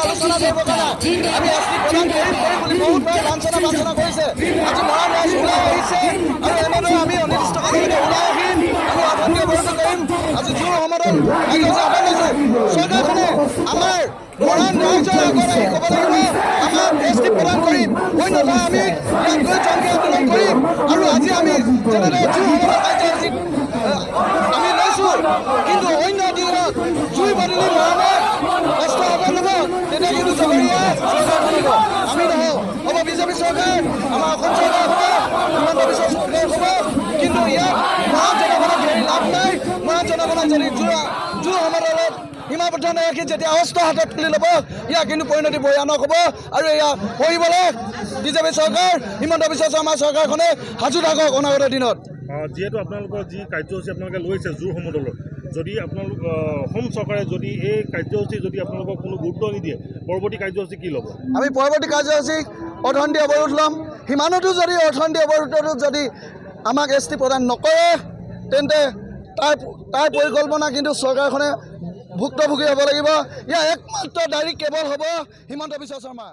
আলোচনা কৰিব কাৰণে আমি এছটি প্ৰদান কৰিম বুলি বহুতবাৰ লাঞ্ছনা বাঞ্ছনা কৰিছে। আজি মৰাণ ৰাইজ ওলাই আহিছে আৰু এনেদৰে আমি অনিৰ্দিষ্টকালীনভাৱে ওলাই আহিম, আমি অৰ্থনীতি অৱৰোধ কৰিম। আজি জোৰ সমদল চৰকাৰখনে আমাৰ মৰাণ ৰাইজৰ আগত আহি ক'ব লাগিব আমাক এছটি প্ৰদান কৰিম, অন্যথা আমি ইয়াত গৈ জংগী আন্দোলন কৰিম। আৰু আজি আমি যেনেদৰে জোৰ সমদল কাৰ্যসূচী আমি লৈছোঁ, কিন্তু অন্য দিনত জুই বাদলি মৰাণত কষ্ট হ'ব নহ'ব, তেতিয়া কিন্তু জগৰীয়া চৰকাৰখন হ'ব, আমি নহওঁ। হ'ব বিজেপি চৰকাৰ, আমাৰ অসম চৰকাৰ হ'ব, হিমন্ত বিশ্ব চৰকাৰ হ'ব, কিন্তু ইয়াত মৰাণ জনগণক ধৰি লাভ নাই। মৰাণ জনগণক যদি জোৰ সমদলত সীমাবদ্ধ নাৰাখি যেতিয়া অস্ত্ৰ হাতত তুলি ল'ব, ইয়াৰ কিন্তু পৰিণতি ভয়ানক হ'ব। আৰু এয়া কৰিবলৈ বিজেপি চৰকাৰ, হিমন্ত বিশ্ব শৰ্মা চৰকাৰখনে সাজু থাকক অনাগত দিনত। যিহেতু আপোনালোকৰ যি কাৰ্যসূচী আপোনালোকে লৈছে জোৰ সমদলত, যদি আপোনালোক অসম চৰকাৰে যদি এই কাৰ্যসূচী যদি আপোনালোকক কোনো গুৰুত্ব নিদিয়ে, পৰৱৰ্তী কাৰ্যসূচী কি ল'ব? আমি পৰৱৰ্তী কাৰ্যসূচী অৰ্থনীতি অৱৰোধ ল'ম। সীমানতো যদি অৰ্থনীতি অৱৰোধতো যদি আমাক এছটি প্ৰদান নকৰে, তেন্তে তাৰ পৰিকল্পনা কিন্তু চৰকাৰখনে ভুক্তভোগী হ'ব লাগিব। ইয়াৰ একমাত্ৰ দায়ী কেৱল হ'ব হিমন্ত বিশ্ব শৰ্মা।